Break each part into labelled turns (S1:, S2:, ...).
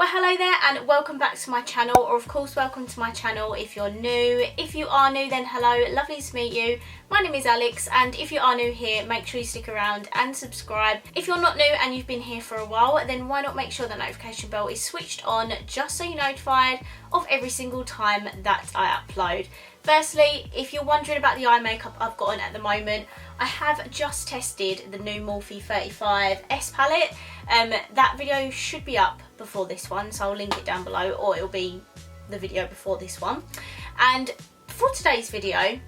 S1: Well, hello there and welcome back to my channel, or of course welcome to my channel if you're new. If you are new, then hello, lovely to meet you. My name is Alex, and if you are new here, make sure you stick around and subscribe. If you're not new and you've been here for a while, then why not make sure the notification bell is switched on just so you're notified of every single time that I upload. Firstly, if you're wondering about the eye makeup I've got on at the moment, I have just tested the new Morphe 35S palette. That video should be up before this one, so I'll link it down below, or it'll be the video before this one. And for today's video,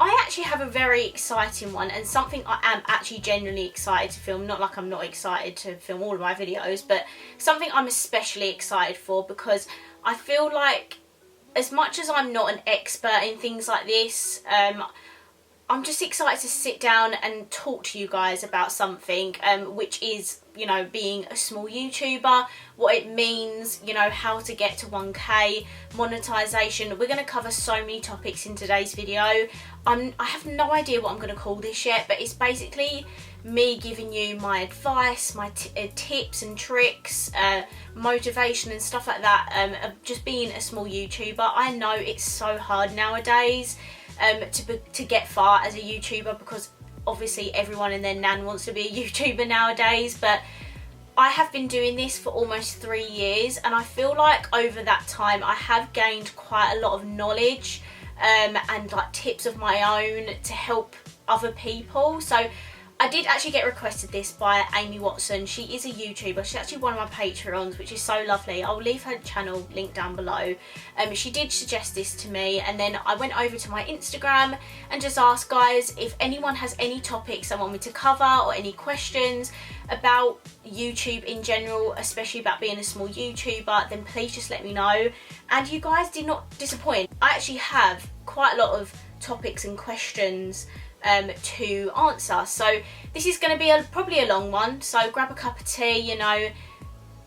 S1: I actually have a very exciting one, and something I am actually genuinely excited to film. Not like I'm not excited to film all of my videos, but something I'm especially excited for, because I feel like, as much as I'm not an expert in things like this, I'm just excited to sit down and talk to you guys about something, which is, you know, being a small YouTuber, what it means, you know, how to get to 1K, monetization. We're going to cover so many topics in today's video. I have no idea what I'm going to call this yet, but it's basically me giving you my advice, my tips and tricks, motivation and stuff like that, of just being a small YouTuber. I know it's so hard nowadays to get far as a YouTuber, because obviously everyone and their nan wants to be a YouTuber nowadays, but I have been doing this for almost 3 years, and I feel like over that time I have gained quite a lot of knowledge and like tips of my own to help other people. So I did actually get requested this by Amy Watson. She is a YouTuber. She's actually one of my Patreons, which is so lovely. I'll leave her channel link down below. She did suggest this to me, and then I went over to my Instagram and just asked guys if anyone has any topics they want me to cover or any questions about YouTube in general, especially about being a small YouTuber, then please just let me know. And you guys did not disappoint. I actually have quite a lot of topics and questions to answer, so this is going to be probably a long one, so grab a cup of tea, you know,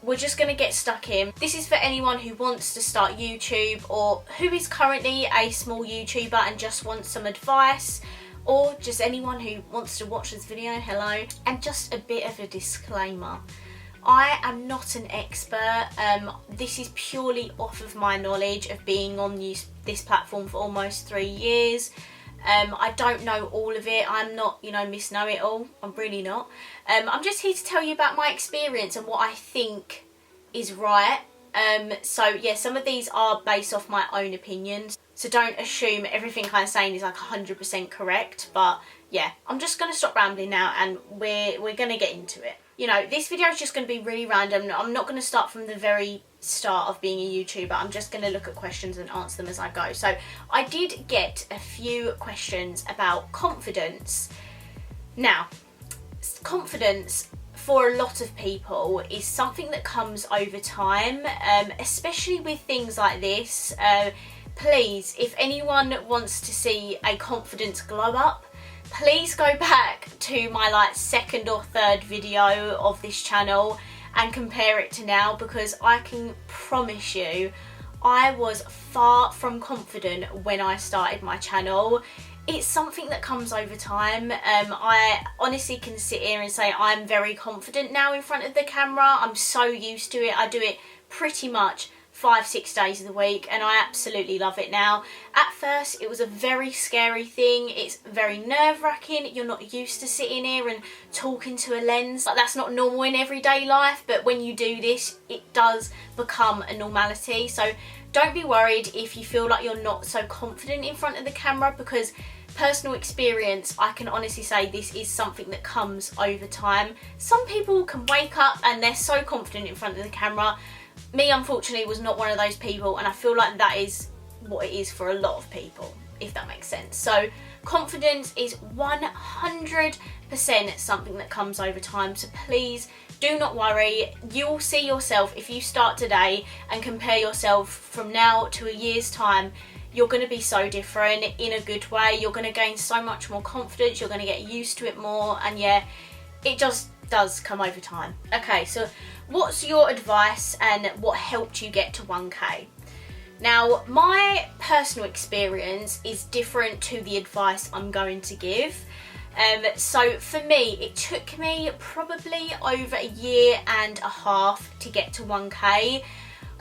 S1: we're just going to get stuck in. This is for anyone who wants to start YouTube, or who is currently a small YouTuber and just wants some advice, or just anyone who wants to watch this video. Hello. And just a bit of a disclaimer, I am not an expert. This is purely off of my knowledge of being on this platform for almost 3 years. I don't know all of it. I'm not, you know, Miss Know-It-All. I'm really not. I'm just here to tell you about my experience and what I think is right. So yeah, some of these are based off my own opinions, so don't assume everything I'm saying is like 100% correct. But yeah, I'm just going to stop rambling now, and we're going to get into it. You know, this video is just going to be really random. I'm not going to start from the very start of being a YouTuber. I'm just going to look at questions and answer them as I go. So I did get a few questions about confidence. Now, confidence for a lot of people is something that comes over time, especially with things like this. Please, if anyone wants to see a confidence glow up, please go back to my like second or third video of this channel and compare it to now, because I can promise you I was far from confident when I started my channel. It's something that comes over time. I honestly can sit here and say I'm very confident now in front of the camera. I'm so used to it. I do it pretty much 5-6 days of the week, and I absolutely love it now. At first it was a very scary thing. It's very nerve-wracking. You're not used to sitting here and talking to a lens. Like, that's not normal in everyday life, but when you do this it does become a normality. So don't be worried if you feel like you're not so confident in front of the camera, because personal experience, I can honestly say this is something that comes over time. Some people can wake up and they're so confident in front of the camera. Me, unfortunately, was not one of those people, and I feel like that is what it is for a lot of people, if that makes sense. So confidence is 100% something that comes over time, so please do not worry. You'll see yourself, if you start today and compare yourself from now to a year's time, you're going to be so different in a good way. You're going to gain so much more confidence, you're going to get used to it more, and yeah, it just does come over time. Okay, so what's your advice and what helped you get to 1K? Now, my personal experience is different to the advice I'm going to give. So for me, it took me probably over a year and a half to get to 1K.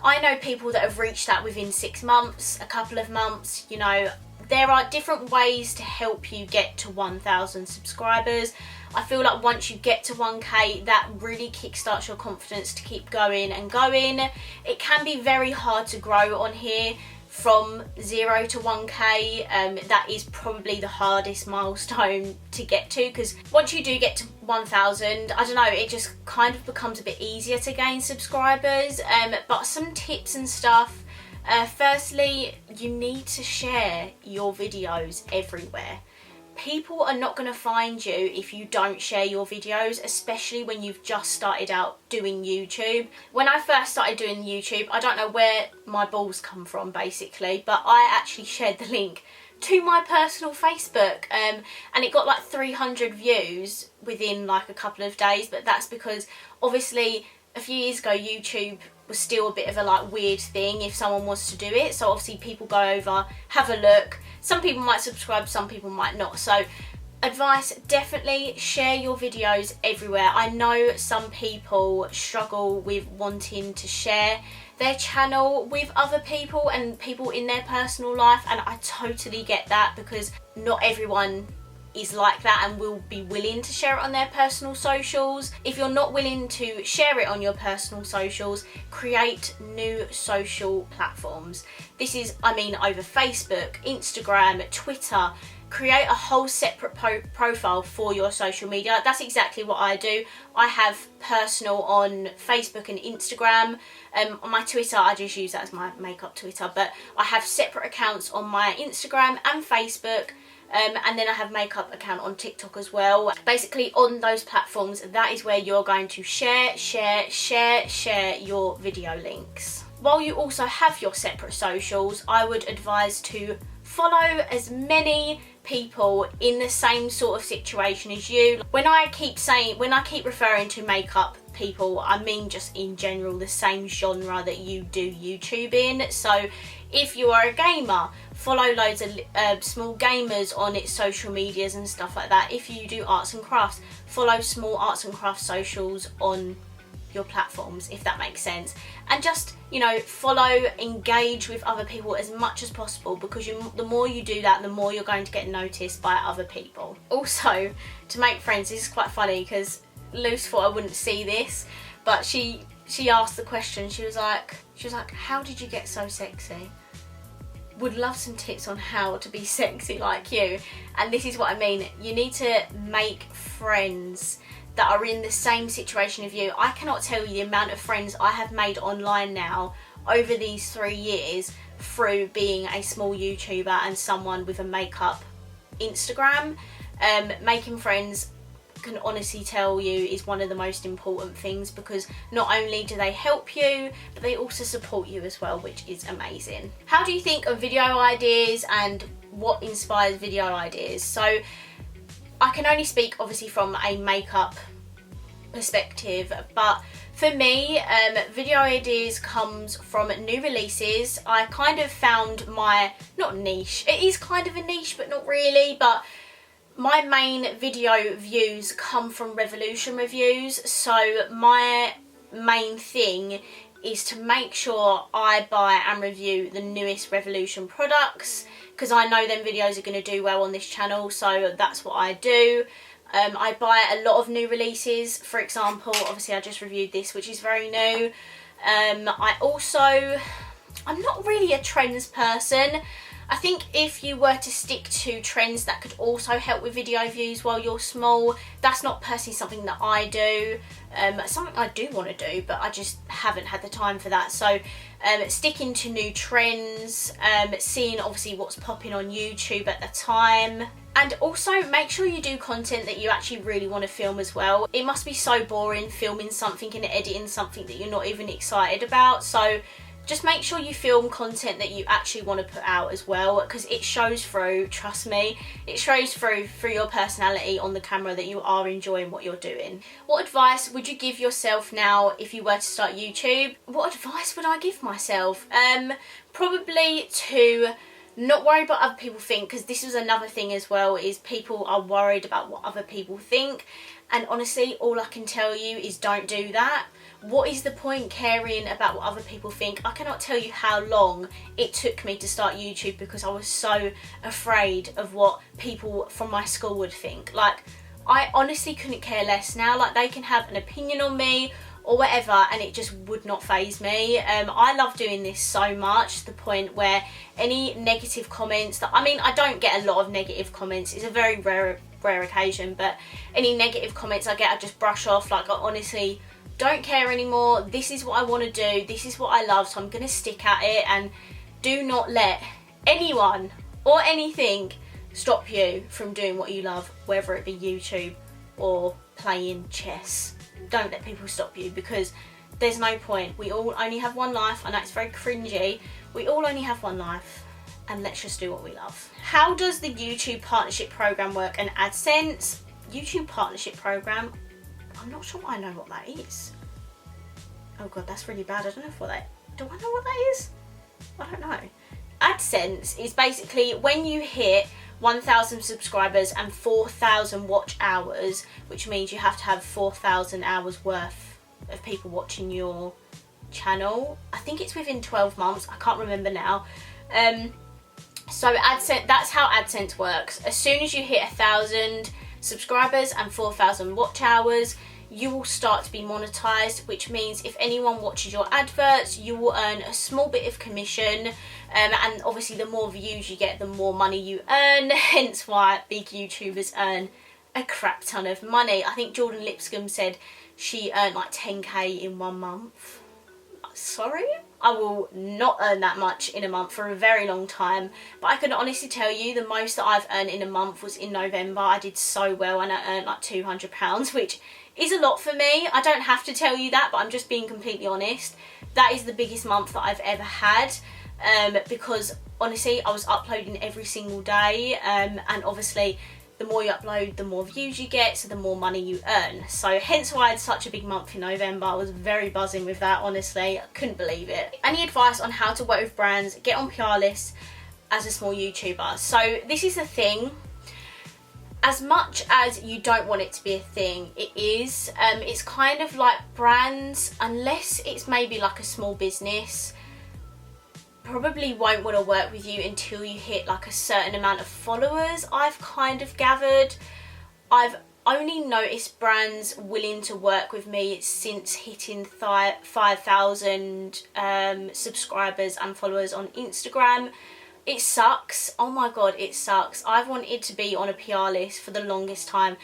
S1: I know people that have reached that within 6 months, a couple of months, you know. There are different ways to help you get to 1,000 subscribers. I feel like once you get to 1k, that really kickstarts your confidence to keep going and going. It can be very hard to grow on here from 0 to 1k. That is probably the hardest milestone to get to, because once you do get to 1,000, I don't know, it just kind of becomes a bit easier to gain subscribers. But some tips and stuff. Firstly, you need to share your videos everywhere. People are not going to find you if you don't share your videos, especially when you've just started out doing YouTube. When I first started doing YouTube, I don't know where my balls come from basically, but I actually shared the link to my personal Facebook, and it got like 300 views within like a couple of days. But that's because obviously a few years ago YouTube was still a bit of a like weird thing if someone wants to do it, so obviously people go over, have a look. Some people might subscribe, some people might not. So advice, definitely share your videos everywhere. I know some people struggle with wanting to share their channel with other people and people in their personal life, and I totally get that, because not everyone is like that and will be willing to share it on their personal socials. If you're not willing to share it on your personal socials, create new social platforms. This is, I mean, over Facebook, Instagram, Twitter. Create a whole separate profile for your social media. That's exactly what I do. I have personal on Facebook and Instagram. On my Twitter, I just use that as my makeup Twitter, but I have separate accounts on my Instagram and Facebook. And then I have makeup account on TikTok as well. Basically on those platforms, that is where you're going to share your video links. While you also have your separate socials, I would advise to follow as many people in the same sort of situation as you. When I keep referring to makeup people, I mean just in general the same genre that you do YouTube in. So if you are a gamer, follow loads of small gamers on its social medias and stuff like that. If you do arts and crafts, follow small arts and crafts socials on your platforms, if that makes sense. And just, you know, follow, engage with other people as much as possible, because the more you do that, the more you're going to get noticed by other people. Also, to make friends, this is quite funny because Luce thought I wouldn't see this, but she asked the question. She was like, how did you get so sexy? Would love some tips on how to be sexy like you. And this is what I mean. You need to make friends that are in the same situation as you. I cannot tell you the amount of friends I have made online now over these 3 years through being a small YouTuber and someone with a makeup Instagram. Making friends, can honestly tell you, is one of the most important things, because not only do they help you, but they also support you as well, which is amazing. How do you think of video ideas and what inspires video ideas? So I can only speak obviously from a makeup perspective, but for me, video ideas comes from new releases. I kind of found my, not niche, it is kind of a niche but not really, but my main video views come from Revolution reviews. So my main thing is to make sure I buy and review the newest Revolution products, because I know them videos are going to do well on this channel, so that's what I do. I buy a lot of new releases. For example, obviously I just reviewed this, which is very new. I'm not really a trends person. I think if you were to stick to trends that could also help with video views while you're small, that's not personally something that I do. Something I do want to do, but I just haven't had the time for that. So sticking to new trends, seeing obviously what's popping on YouTube at the time. And also make sure you do content that you actually really want to film as well. It must be so boring filming something and editing something that you're not even excited about. So just make sure you film content that you actually want to put out as well, because it shows through, trust me, it shows through your personality on the camera that you are enjoying what you're doing. What advice would you give yourself now if you were to start YouTube? What advice would I give myself? Probably to not worry about what other people think, because this was another thing as well, is people are worried about what other people think. And honestly, all I can tell you is don't do that. what is the point caring about what other people think? I cannot tell you how long it took me to start YouTube because I was so afraid of what people from my school would think. Like, I honestly couldn't care less now. Like, they can have an opinion on me or whatever and it just would not faze me. I love doing this so much to the point where any negative comments that, I mean, I don't get a lot of negative comments, it's a very rare occasion, but any negative comments I get I just brush off. Like, I honestly don't care anymore. This is what I want to do, this is what I love, so I'm gonna stick at it, and do not let anyone or anything stop you from doing what you love, whether it be YouTube or playing chess. Don't let people stop you, because there's no point. We all only have one life. I know it's very cringy. We all only have one life, and let's just do what we love. How does the YouTube partnership program work and AdSense? YouTube partnership program, I'm not sure I know what that is. Oh god, that's really bad. I don't know what that, do I know what that is? I don't know. AdSense is basically when you hit 1,000 subscribers and 4,000 watch hours, which means you have to have 4,000 hours worth of people watching your channel. I think it's within 12 months, I can't remember now. So AdSense, that's how AdSense works. As soon as you hit 1,000 subscribers and 4,000 watch hours, you will start to be monetized, which means if anyone watches your adverts, you will earn a small bit of commission, and obviously the more views you get, the more money you earn, hence why big YouTubers earn a crap ton of money. I think Jordan Lipscomb said she earned like 10k in 1 month. Sorry? I will not earn that much in a month for a very long time, but I can honestly tell you the most that I've earned in a month was in November. I did so well and I earned like £200, which is a lot for me. I don't have to tell you that, but I'm just being completely honest. That is the biggest month that I've ever had, because honestly I was uploading every single day, and obviously the more you upload, the more views you get, so the more money you earn. So hence why I had such a big month in November. I was very buzzing with that, honestly. I couldn't believe it. Any advice on how to work with brands, get on PR lists as a small YouTuber? So this is the thing. As much as you don't want it to be a thing, it is. It's kind of like brands, unless it's maybe like a small business, probably won't want to work with you until you hit like a certain amount of followers, I've kind of gathered. I've only noticed brands willing to work with me since hitting 5,000 subscribers and followers on Instagram. It sucks. Oh my god, it sucks. I've wanted to be on a PR list for the longest time,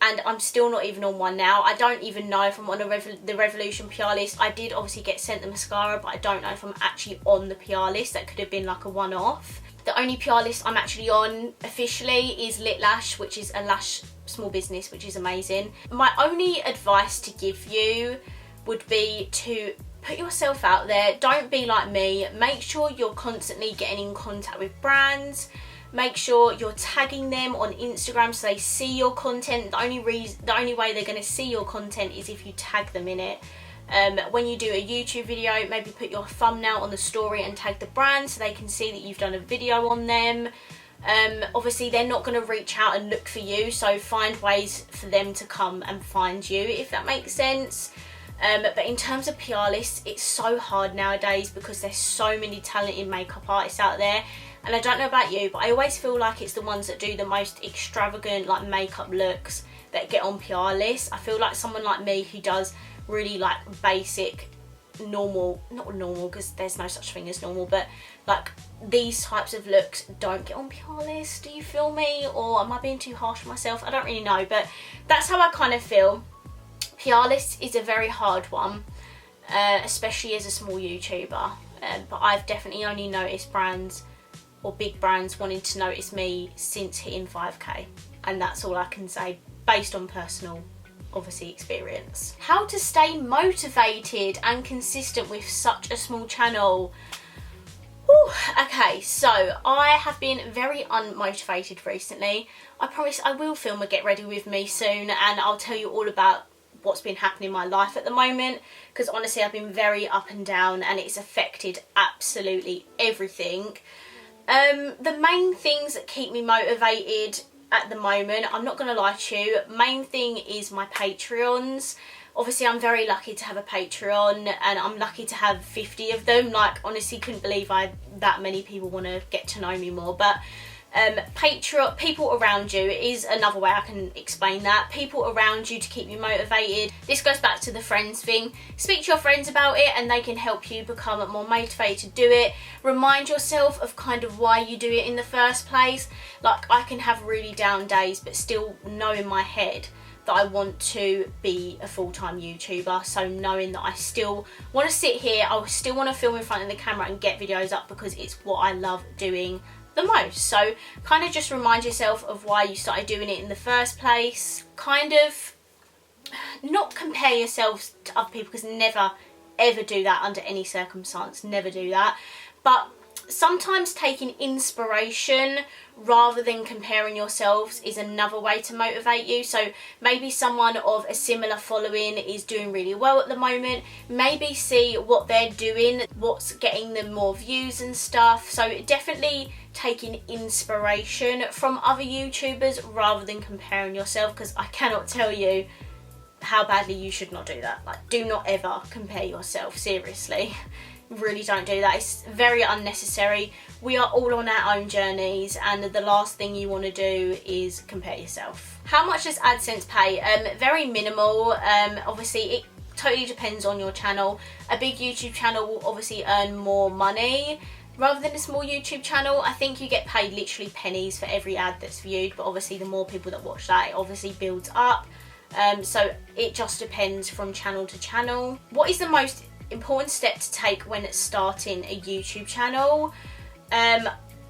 S1: and I'm still not even on one now. I don't even know if I'm on the Revolution PR list. I did obviously get sent the mascara, but I don't know if I'm actually on the PR list. That could have been like a one-off. The only PR list I'm actually on officially is Lit Lash, which is a lash small business, which is amazing. My only advice to give you would be to put yourself out there. Don't be like me. Make sure you're constantly getting in contact with brands. Make sure you're tagging them on Instagram so they see your content. The only way they're going to see your content is if you tag them in it. When you do a YouTube video, maybe put your thumbnail on the story and tag the brand so they can see that you've done a video on them. Obviously they're not going to reach out and look for you, so find ways for them to come and find you, if that makes sense. But in terms of PR lists, it's so hard nowadays because there's so many talented makeup artists out there. And I don't know about you, but I always feel like it's the ones that do the most extravagant like makeup looks that get on PR lists. I feel like someone like me who does really like basic, normal, not normal because there's no such thing as normal, but like these types of looks don't get on PR lists. Do you feel me? Or am I being too harsh on myself? I don't really know, but that's how I kind of feel. PR list is a very hard one, especially as a small YouTuber. But I've definitely only noticed brands or big brands wanting to notice me since hitting 5k, and that's all I can say based on personal, obviously, experience. How to stay motivated and consistent with such a small channel. Whew. Okay, so I have been very unmotivated recently. I promise I will film a Get Ready With Me soon, and I'll tell you all about what's been happening in my life at the moment, because honestly I've been very up and down and it's affected absolutely everything. The main things that keep me motivated at the moment, I'm not going to lie to you, main thing is my Patreons. Obviously I'm very lucky to have a Patreon, and I'm lucky to have 50 of them. Like, honestly, couldn't believe that many people want to get to know me more. But Patreon, people around you is another way I can explain that. People around you to keep you motivated. This goes back to the friends thing. Speak to your friends about it and they can help you become more motivated to do it. Remind yourself of kind of why you do it in the first place. Like, I can have really down days but still know in my head that I want to be a full-time YouTuber. So knowing that I still want to sit here, I still want to film in front of the camera and get videos up because it's what I love doing the most. So kind of just remind yourself of why you started doing it in the first place. Kind of not compare yourselves to other people, because never ever do that under any circumstance. Never do that. But sometimes taking inspiration rather than comparing yourselves is another way to motivate you. So maybe someone of a similar following is doing really well at the moment. Maybe see what they're doing, what's getting them more views and stuff. So definitely taking inspiration from other YouTubers rather than comparing yourself, because I cannot tell you how badly you should not do that. Like, do not ever compare yourself, seriously. Really don't do that. It's very unnecessary. We are all on our own journeys, and the last thing you want to do is compare yourself. How much does AdSense pay? Very minimal. Obviously it totally depends on your channel. A big YouTube channel will obviously earn more money rather than a small YouTube channel. I think you get paid literally pennies for every ad that's viewed, but obviously the more people that watch that, it obviously builds up. So it just depends from channel to channel. What is the most important step to take when starting a YouTube channel?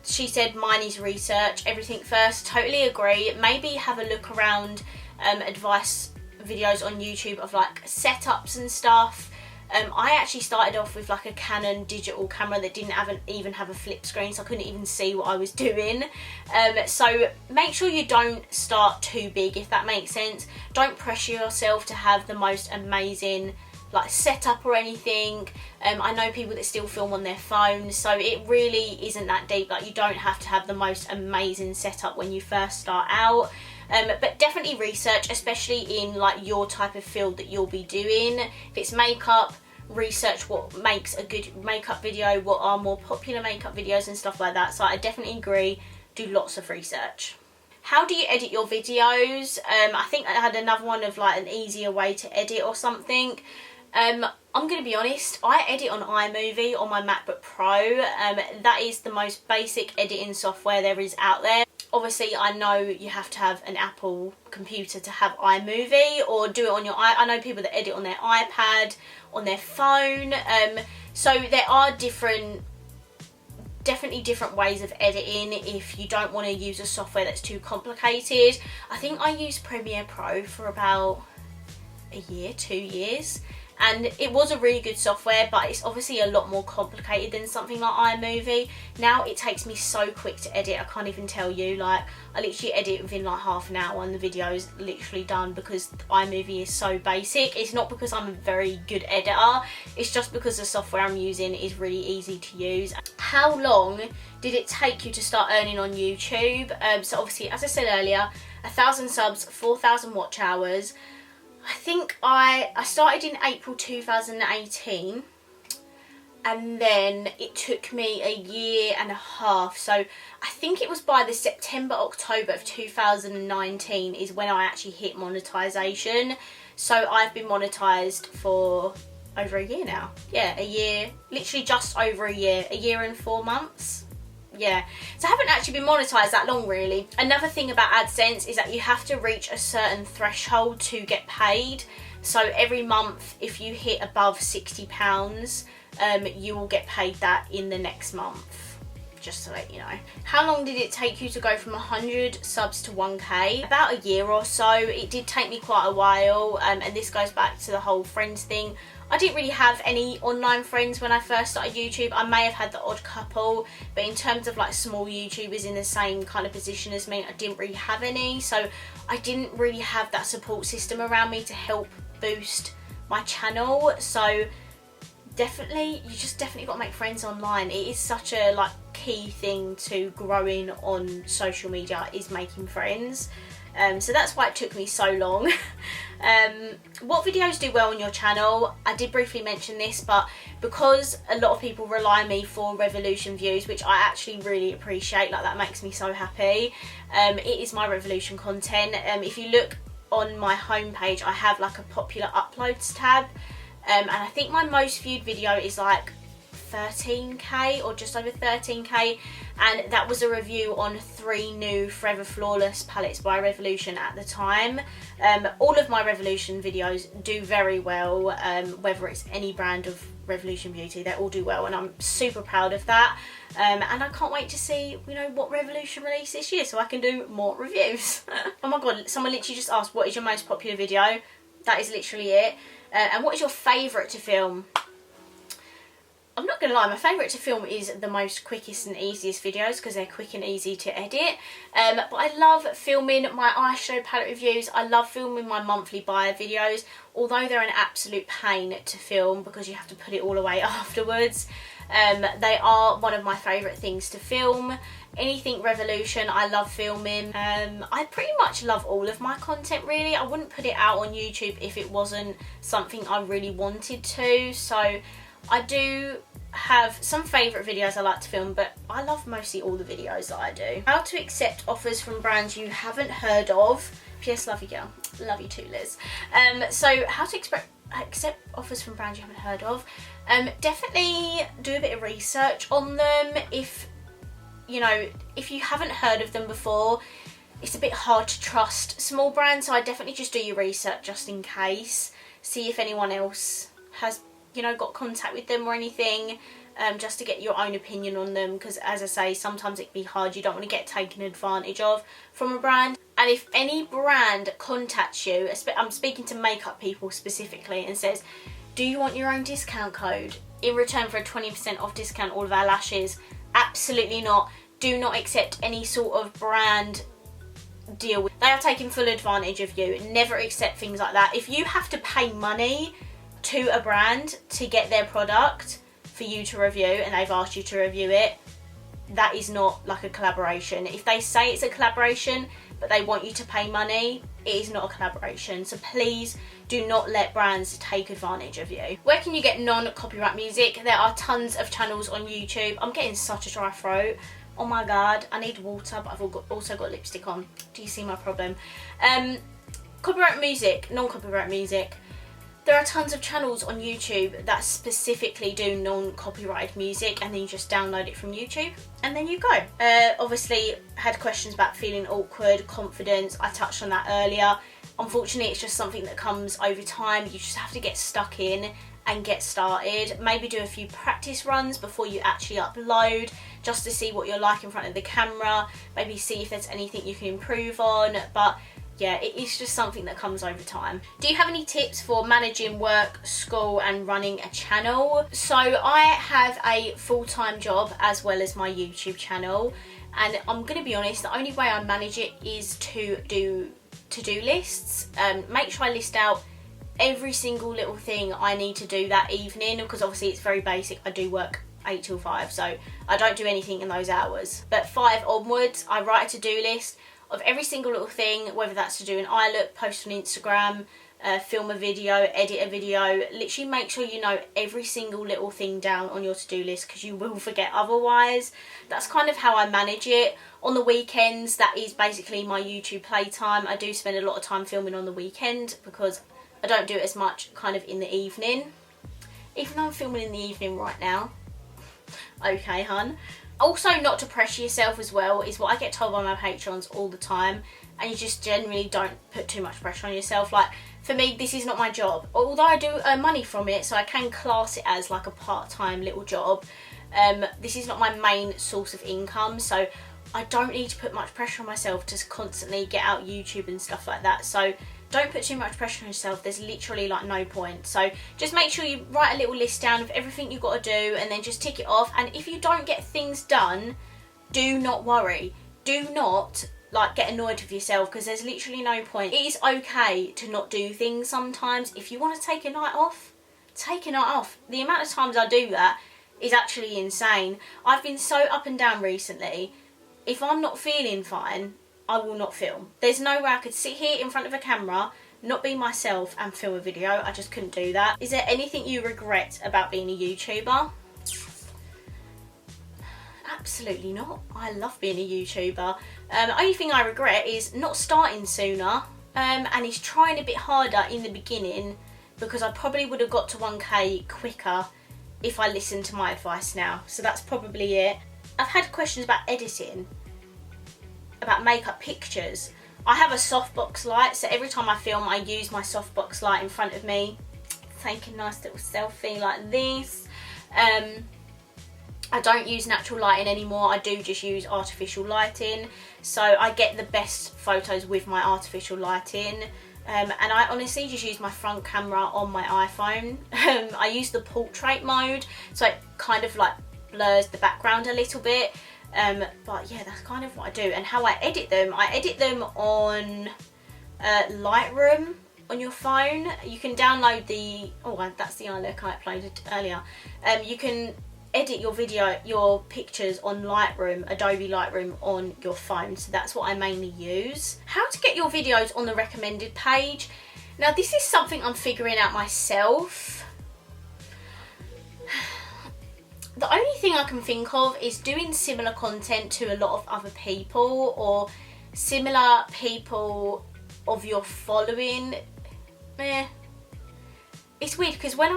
S1: She said mine is research everything first. Totally agree. Maybe have a look around advice videos on YouTube of like setups and stuff. I actually started off with like a Canon digital camera that didn't even have a flip screen, so I couldn't even see what I was doing. So make sure you don't start too big, if that makes sense. Don't pressure yourself to have the most amazing like setup or anything. I know people that still film on their phones, so it really isn't that deep. Like, you don't have to have the most amazing setup when you first start out. But definitely research, especially in like your type of field that you'll be doing. If it's makeup, research what makes a good makeup video, what are more popular makeup videos and stuff like that. So I definitely agree, do lots of research. How do you edit your videos? I think I had another one of like an easier way to edit or something. I'm going to be honest, I edit on iMovie on my MacBook Pro. That is the most basic editing software there is out there. Obviously, I know you have to have an Apple computer to have iMovie, or do it on your I know people that edit on their iPad, on their phone. So there are definitely different ways of editing if you don't want to use a software that's too complicated. I think I used Premiere Pro for about a year, 2 years. And it was a really good software, but it's obviously a lot more complicated than something like iMovie. Now it takes me so quick to edit, I can't even tell you. Like, I literally edit within like half an hour and the video is literally done, because iMovie is so basic. It's not because I'm a very good editor, it's just because the software I'm using is really easy to use. How long did it take you to start earning on YouTube? So obviously, as I said earlier, 1,000 subs, 4,000 watch hours. I think I started in April 2018, and then it took me a year and a half. So I think it was by the September, October of 2019 is when I actually hit monetization. So I've been monetized for over a year now. Yeah, a year, literally just over a year and 4 months. Yeah, so I haven't actually been monetized that long, really. Another thing about AdSense is that you have to reach a certain threshold to get paid. So every month, if you hit above £60, you will get paid that in the next month, just to let you know. How long did it take you to go from 100 subs to 1k? About a year or so. It did take me quite a while, and this goes back to the whole friends thing. I didn't really have any online friends when I first started YouTube. I may have had the odd couple, but in terms of like small YouTubers in the same kind of position as me, I didn't really have any. So I didn't really have that support system around me to help boost my channel. So definitely, you just definitely got to make friends online. It is such a like key thing to growing on social media, is making friends. So that's why it took me so long. What videos do well on your channel? I did briefly mention this, but because a lot of people rely on me for Revolution views, which I actually really appreciate, like that makes me so happy, it is my Revolution content. If you look on my homepage, I have like a popular uploads tab, and I think my most viewed video is like 13k or just over 13k, and that was a review on 3 new Forever Flawless palettes by Revolution at the time. All of my Revolution videos do very well, whether it's any brand of Revolution beauty, they all do well, and I'm super proud of that. And I can't wait to see, you know, what Revolution release this year so I can do more reviews. Oh my god, someone literally just asked, what is your most popular video? That is literally it. And what is your favourite to film? I'm not going to lie, my favourite to film is the most quickest and easiest videos because they're quick and easy to edit. But I love filming my eyeshadow palette reviews. I love filming my monthly buyer videos, although they're an absolute pain to film because you have to put it all away afterwards. They are one of my favourite things to film. Anything Revolution I love filming. I pretty much love all of my content really. I wouldn't put it out on YouTube if it wasn't something I really wanted to. So I do have some favourite videos I like to film, but I love mostly all the videos that I do. How to accept offers from brands you haven't heard of. P.S. love you girl. Love you too, Liz. So how to accept offers from brands you haven't heard of. Definitely do a bit of research on them. If you know, if you haven't heard of them before, it's a bit hard to trust small brands, so I definitely just do your research just in case. See if anyone else has, you know, got contact with them or anything, just to get your own opinion on them, because as I say, sometimes it can be hard. You don't want to get taken advantage of from a brand. And if any brand contacts you, I'm speaking to makeup people specifically, and says, do you want your own discount code in return for a 20% off discount all of our lashes? Absolutely not. Do not accept any sort of brand deal. They are taking full advantage of you. Never accept things like that. If you have to pay money to a brand to get their product for you to review and they've asked you to review it, that is not like a collaboration. If they say it's a collaboration but they want you to pay money, it is not a collaboration. So please do not let brands take advantage of you. Where can you get non-copyright music? There are tons of channels on YouTube. I'm getting such a dry throat. Oh my god, I need water, but I've also got lipstick on. Do you see my problem? Copyright music, non-copyright music. There are tons of channels on YouTube that specifically do non-copyrighted music, and then you just download it from YouTube and then you go. Obviously had questions about feeling awkward, confidence. I touched on that earlier. Unfortunately, it's just something that comes over time. You just have to get stuck in and get started. Maybe do a few practice runs before you actually upload, just to see what you're like in front of the camera. Maybe see if there's anything you can improve on. But yeah, it is just something that comes over time. Do you have any tips for managing work, school and running a channel? So I have a full-time job as well as my YouTube channel, and I'm gonna be honest, the only way I manage it is to do to-do lists. Make sure I list out every single little thing I need to do that evening, because obviously it's very basic. I do work 8 till 5, so I don't do anything in those hours. But 5 onwards, I write a to-do list of every single little thing, whether that's to do an eye look, post on Instagram, film a video, edit a video. Literally make sure you know every single little thing down on your to-do list, because you will forget otherwise. That's kind of how I manage it. On the weekends, that is basically my YouTube playtime. I do spend a lot of time filming on the weekend because I don't do it as much kind of in the evening. Even though I'm filming in the evening right now. Okay, hun. Also, not to pressure yourself as well is what I get told by my patrons all the time, and you just generally don't put too much pressure on yourself. Like, for me, this is not my job. Although I do earn money from it, so I can class it as like a part-time little job. This is not my main source of income, so I don't need to put much pressure on myself to constantly get out YouTube and stuff like that. So don't put too much pressure on yourself. There's literally like no point. So just make sure you write a little list down of everything you've got to do, and then just tick it off. And if you don't get things done, do not worry. Do not like get annoyed with yourself, because there's literally no point. It is okay to not do things sometimes. If you want to take a night off, take a night off. The amount of times I do that is actually insane. I've been so up and down recently. If I'm not feeling fine, I will not film. There's no way I could sit here in front of a camera, not be myself and film a video. I just couldn't do that. Is there anything you regret about being a YouTuber? Absolutely not. I love being a YouTuber. The only thing I regret is not starting sooner, and is trying a bit harder in the beginning, because I probably would have got to 1K quicker if I listened to my advice now. So that's probably it. I've had questions about editing, about makeup pictures. I have a softbox light, so every time I film I use my softbox light in front of me, take a nice little selfie like this. I don't use natural lighting anymore, I do just use artificial lighting, so I get the best photos with my artificial lighting. And I honestly just use my front camera on my iPhone. I use the portrait mode, so it kind of like blurs the background a little bit. But yeah, that's kind of what I do. And how I edit them on Lightroom on your phone. You can download the, oh, that's the iLook I uploaded earlier. You can edit your pictures on Lightroom, Adobe Lightroom on your phone. So that's what I mainly use. How to get your videos on the recommended page. Now this is something I'm figuring out myself. The only thing I can think of is doing similar content to a lot of other people, or similar people of your following. It's weird because when I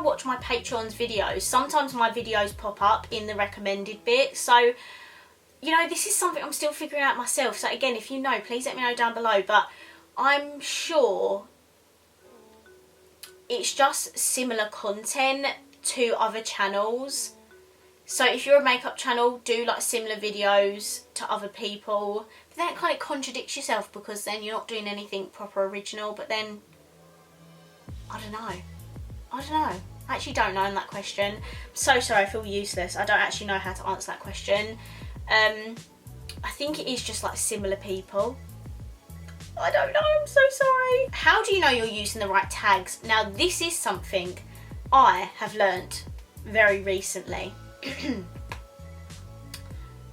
S1: watch my Patreon's videos, sometimes my videos pop up in the recommended bit. So, you know, this is something I'm still figuring out myself. So again, if you know, please let me know down below. But I'm sure it's just similar content to other channels. So if you're a makeup channel, do like similar videos to other people. But then it kind of contradicts yourself, because then you're not doing anything proper original. But then, I don't know. I actually don't know on that question. I'm so sorry, I feel useless. I don't actually know how to answer that question. I think it is just like similar people. I don't know, I'm so sorry. How do you know you're using the right tags? Now this is something I have learnt very recently.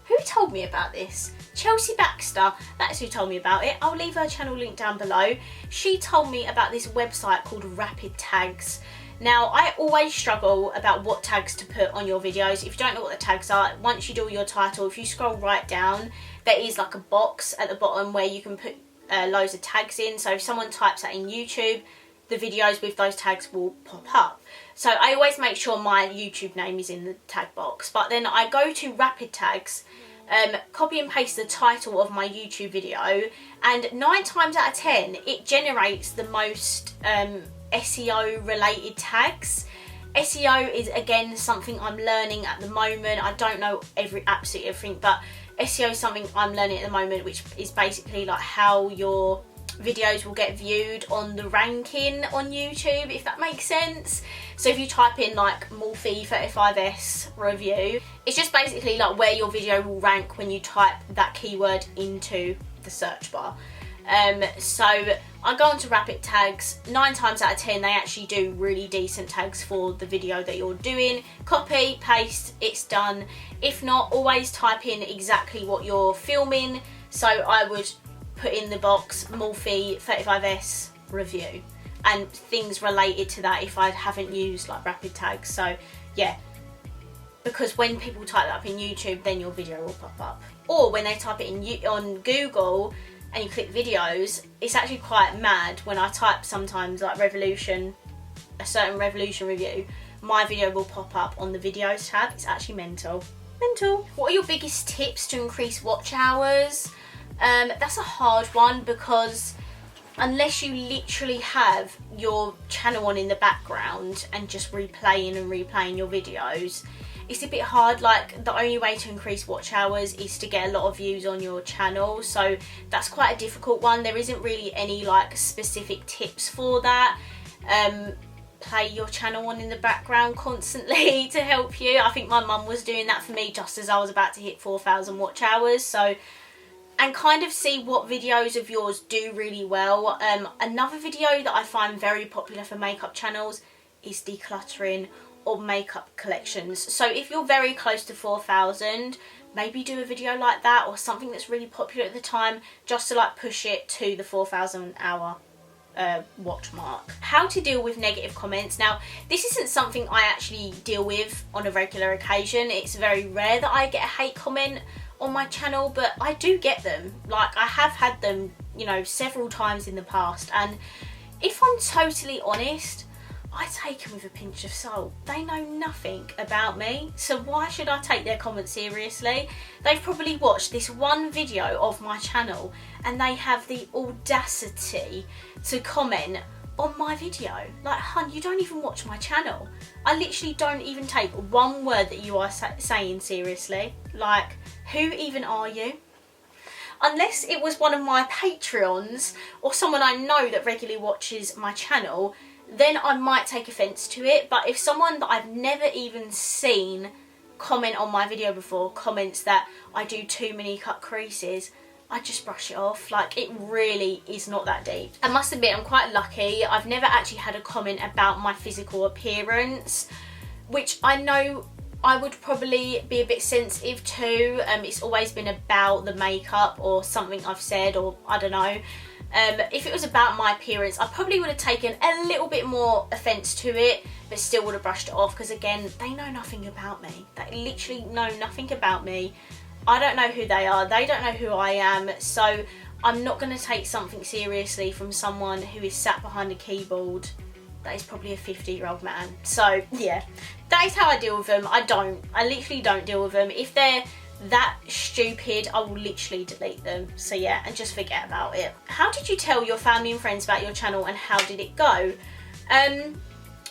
S1: Who told me about this? Chelsea Baxter, that's who told me about it. I'll leave her channel link down below. She told me about this website called Rapid Tags. Now, I always struggle about what tags to put on your videos. If you don't know what the tags are, once you do your title, if you scroll right down, there is like a box at the bottom where you can put loads of tags in. So if someone types that in YouTube, the videos with those tags will pop up. So I always make sure my YouTube name is in the tag box. But then I go to Rapid Tags, copy and paste the title of my YouTube video, and 9 times out of 10 it generates the most SEO related tags. SEO is again something I'm learning at the moment. I don't know absolutely everything, but SEO is something I'm learning at the moment, which is basically like how your videos will get viewed on the ranking on YouTube, if that makes sense. So if you type in like boiiiiii 35s review, it's just basically like where your video will rank when you type that keyword into the search bar. So I go onto Rapid Tags. 9 times out of 10 they actually do really decent tags for the video that you're doing. Copy, paste, it's done. If not, always type in exactly what you're filming. So I would put in the box boiiiiii 35s review and things related to that if I haven't used like Rapid Tags. So yeah, because when people type that up in YouTube, then your video will pop up. Or when they type it in on Google and you click videos, it's actually quite mad when I type sometimes like Revolution, a certain Revolution review, my video will pop up on the videos tab. It's actually mental. What are your biggest tips to increase watch hours? That's a hard one, because unless you literally have your channel on in the background and just replaying your videos, it's a bit hard. Like, the only way to increase watch hours is to get a lot of views on your channel, so that's quite a difficult one. There isn't really any like specific tips for that. Play your channel on in the background constantly to help you. I think my mum was doing that for me just as I was about to hit 4,000 watch hours. So, and kind of see what videos of yours do really well. Another video that I find very popular for makeup channels is decluttering or makeup collections. So if you're very close to 4,000, maybe do a video like that or something that's really popular at the time, just to like push it to the 4,000 hour watch mark. How to deal with negative comments. Now, this isn't something I actually deal with on a regular occasion. It's very rare that I get a hate comment on my channel, but I do get them. Like, I have had them, you know, several times in the past, and if I'm totally honest, I take them with a pinch of salt. They know nothing about me, so why should I take their comments seriously? They've probably watched this one video of my channel and they have the audacity to comment on my video. Like, hun, you don't even watch my channel. I literally don't even take one word that you are saying seriously. Like, who even are you? Unless it was one of my Patreons or someone I know that regularly watches my channel, then I might take offence to it. But if someone that I've never even seen comment on my video before comments that I do too many cut creases, I just brush it off. Like, it really is not that deep. I must admit, I'm quite lucky. I've never actually had a comment about my physical appearance, which I know I would probably be a bit sensitive to. It's always been about the makeup or something I've said, or I don't know. If it was about my appearance, I probably would have taken a little bit more offence to it, but still would have brushed it off, because again, they know nothing about me. They literally know nothing about me. I don't know who they are, they don't know who I am, so I'm not going to take something seriously from someone who is sat behind a keyboard that is probably a 50-year-old man. So yeah, that is how I deal with them. I literally don't deal with them. If they're that stupid, I will literally delete them. So yeah, and just forget about it. How did you tell your family and friends about your channel, and how did it go?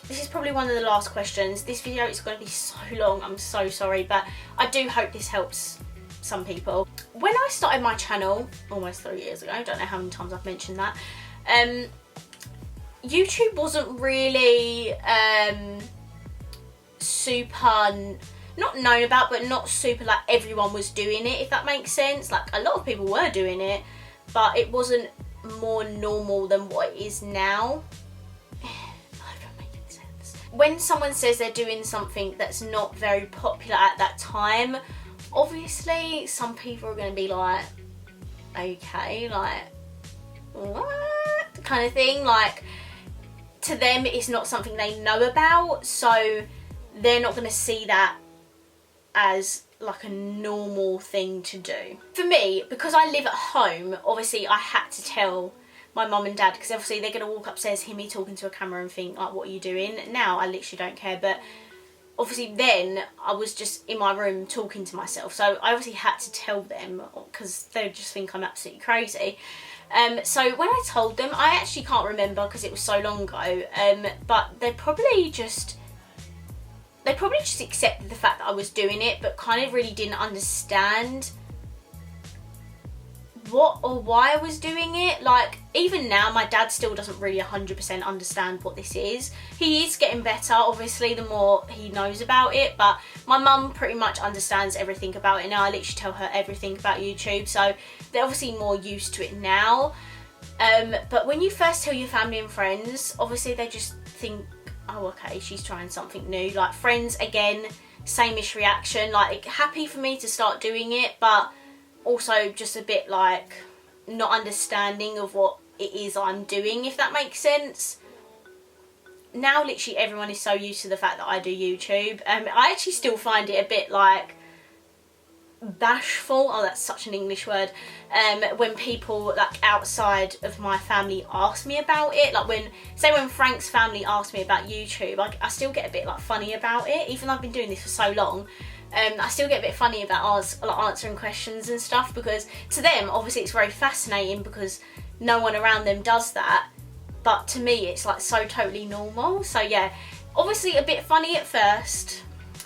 S1: This is probably one of the last questions. This video is going to be so long, I'm so sorry, but I do hope this helps some people. When I started my channel almost 3 years ago, I don't know how many times I've mentioned that, YouTube wasn't really super, not known about, but not super like everyone was doing it, if that makes sense. Like, a lot of people were doing it, but it wasn't more normal than what it is now. I hope I'm making sense. When someone says they're doing something that's not very popular at that time, obviously some people are going to be like, okay, like, what kind of thing. Like, to them it's not something they know about, so they're not going to see that as like a normal thing to do. For me, because I live at home, obviously I had to tell my mum and dad, because obviously they're going to walk upstairs, hear me talking to a camera and think like, what are you doing? Now I literally don't care, but obviously then I was just in my room talking to myself, so I obviously had to tell them, because they would just think I'm absolutely crazy. So when I told them, I actually can't remember because it was so long ago, but they probably just accepted the fact that I was doing it, but kind of really didn't understand what or why I was doing it. Like, even now my dad still doesn't really 100% understand what this is. He is getting better, obviously, the more he knows about it, but my mum pretty much understands everything about it now. I literally tell her everything about YouTube, so they're obviously more used to it now. But when you first tell your family and friends, obviously they just think, oh okay, she's trying something new. Like, friends, again, same-ish reaction, like happy for me to start doing it, but also just a bit like not understanding of what it is I'm doing, if that makes sense. Now literally everyone is so used to the fact that I do YouTube. I actually still find it a bit like bashful, oh that's such an English word, when people like outside of my family ask me about it. Like, when Frank's family asked me about YouTube, I still get a bit like funny about it, even though I've been doing this for so long. I still get a bit funny about answering questions and stuff, because to them obviously it's very fascinating because no one around them does that, but to me it's like so totally normal. So yeah, obviously a bit funny at first,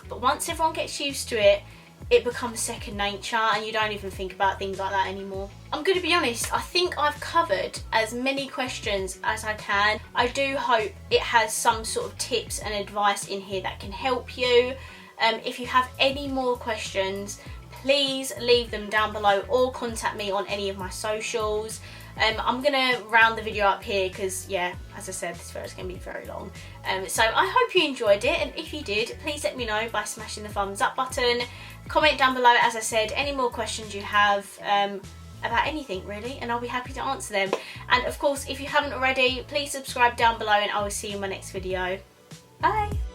S1: but once everyone gets used to it, it becomes second nature and you don't even think about things like that anymore. I'm going to be honest, I think I've covered as many questions as I can. I do hope it has some sort of tips and advice in here that can help you. If you have any more questions, please leave them down below or contact me on any of my socials. I'm gonna round the video up here because, yeah, as I said, this video is gonna be very long. So I hope you enjoyed it, and if you did, please let me know by smashing the thumbs up button. Comment down below, as I said, any more questions you have about anything really, and I'll be happy to answer them. And of course, if you haven't already, please subscribe down below, and I will see you in my next video. Bye!